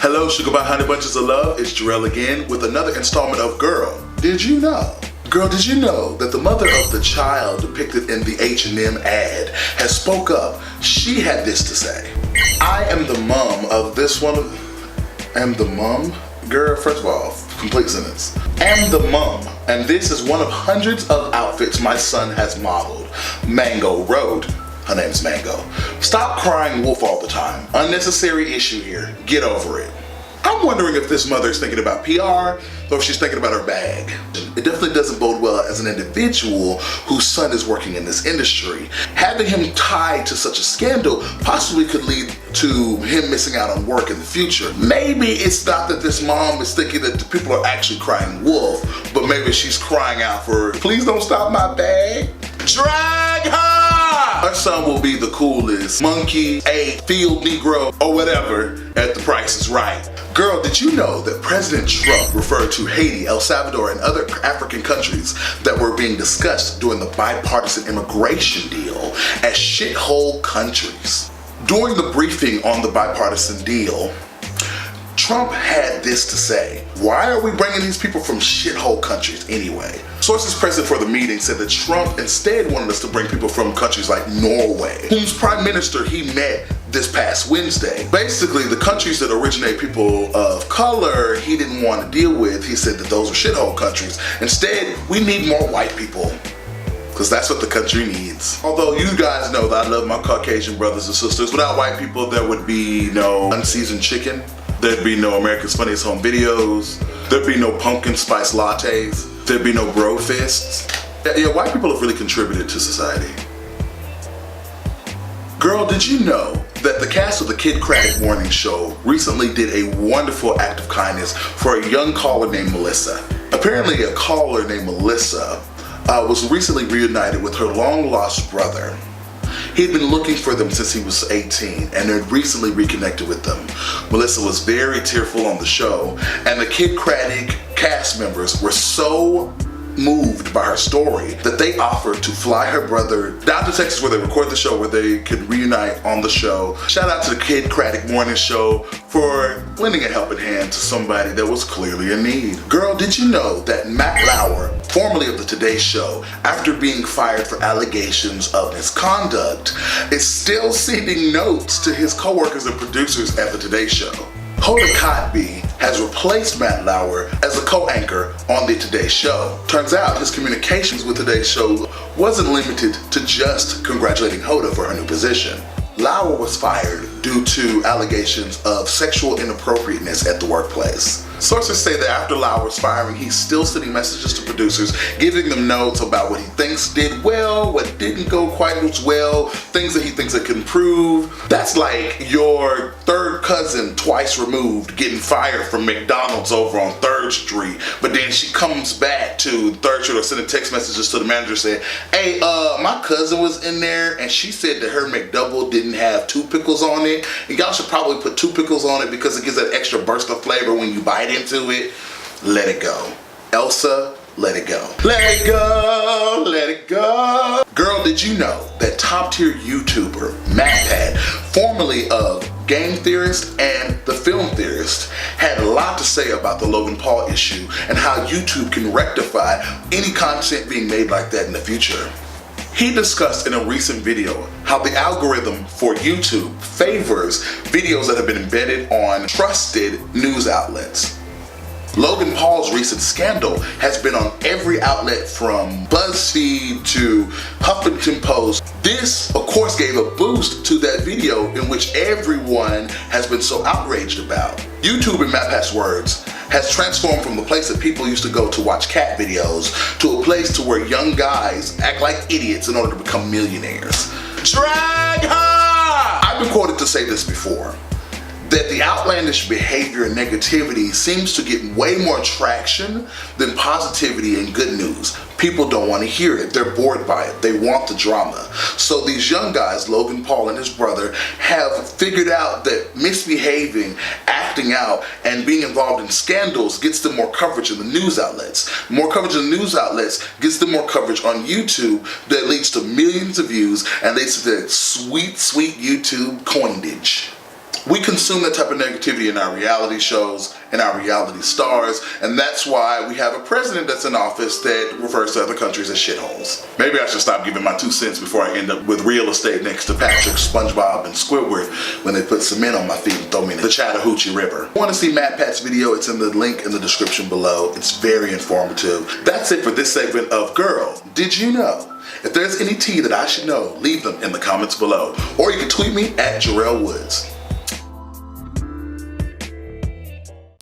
Hello, Sugar by Honey Bunches of Love. It's Garrell again with another installment of Girl, Did You Know? Girl, did you know that the mother of the child depicted in the H&M ad has spoke up? She had this to say. I am the mom of this one. Am the mom? Girl, first of all, complete sentence. Am the mom, and this is one of hundreds of outfits my son has modeled. Mango Road. Her name's Mango. Stop crying wolf all the time. Unnecessary issue here. Get over it. I'm wondering if this mother is thinking about PR or if she's thinking about her bag. It definitely doesn't bode well as an individual whose son is working in this industry. Having him tied to such a scandal possibly could lead to him missing out on work in the future. Maybe it's not that this mom is thinking that the people are actually crying wolf, but maybe she's crying out for, please don't stop my bag. Drag her! Her son will be the coolest monkey, a field Negro, or whatever at The Price is Right. Girl, did you know that President Trump referred to Haiti, El Salvador, and other African countries that were being discussed during the bipartisan immigration deal as shithole countries? During the briefing on the bipartisan deal, Trump had this to say. Why are we bringing these people from shithole countries anyway? Sources present for the meeting said that Trump instead wanted us to bring people from countries like Norway, whose prime minister he met this past Wednesday. Basically, the countries that originate people of color he didn't want to deal with. He said that those were shithole countries. Instead, we need more white people, because that's what the country needs. Although you guys know that I love my Caucasian brothers and sisters. Without white people, there would be no unseasoned chicken. There'd be no America's Funniest Home Videos. There'd be no pumpkin spice lattes. There'd be no bro fists. Yeah, white people have really contributed to society. Girl, did you know that the cast of the Kraddick Morning Show recently did a wonderful act of kindness for a young caller named Melissa? Apparently a caller named Melissa was recently reunited with her long-lost brother. He'd been looking for them since he was 18 and had recently reconnected with them. Melissa was very tearful on the show, and the Kraddick cast members were so moved by her story that they offered to fly her brother down to Texas where they record the show, where they could reunite on the show. Shout out to the Kraddick Morning Show for lending a helping hand to somebody that was clearly in need. Girl, did you know that Matt Lauer, formerly of the Today Show, after being fired for allegations of misconduct, is still sending notes to his coworkers and producers at the Today Show? Hoda Kotb has replaced Matt Lauer as a co-anchor on the Today Show. Turns out his communications with Today's Show wasn't limited to just congratulating Hoda for her new position. Lauer was fired due to allegations of sexual inappropriateness at the workplace. Sources say that after Lauer's firing, he's still sending messages to producers, giving them notes about what he thinks did well, what didn't go quite as well, things that he thinks that can improve. That's like your third cousin twice removed getting fired from McDonald's over on 3rd Street, but then she comes back to 3rd Street or sending text messages to the manager saying, hey, my cousin was in there and she said that her McDouble didn't have 2 pickles on it, and y'all should probably put 2 pickles on it because it gives that extra burst of flavor when you bite into it. Let it go. Elsa, let it go. Let it go, let it go. Girl, did you know that top tier YouTuber MatPat, formerly of Game Theorist and The Film Theorist, had a lot to say about the Logan Paul issue and how YouTube can rectify any content being made like that in the future? He discussed in a recent video how the algorithm for YouTube favors videos that have been embedded on trusted news outlets. Logan Paul's recent scandal has been on every outlet from BuzzFeed to Huffington Post. This, of course, gave a boost to that video in which everyone has been so outraged about. YouTube, in MatPat's words, has transformed from the place that people used to go to watch cat videos to a place to where young guys act like idiots in order to become millionaires. Drag her! I've been quoted to say this before, that the outlandish behavior and negativity seems to get way more traction than positivity and good news. People don't want to hear it. They're bored by it. They want the drama. So these young guys, Logan Paul and his brother, have figured out that misbehaving, acting out, and being involved in scandals gets them more coverage in the news outlets. More coverage in the news outlets gets them more coverage on YouTube that leads to millions of views and leads to that sweet, sweet YouTube coinage. We consume that type of negativity in our reality shows and our reality stars, and that's why we have a president that's in office that refers to other countries as shitholes. Maybe I should stop giving my 2 cents before I end up with real estate next to Patrick, SpongeBob, and Squidward when they put cement on my feet and throw me in the Chattahoochee River. If you want to see MatPat's video, it's in the link in the description below. It's very informative. That's it for this segment of Girl, Did You Know? If there's any tea that I should know, leave them in the comments below. Or you can tweet me at Garrell Woods.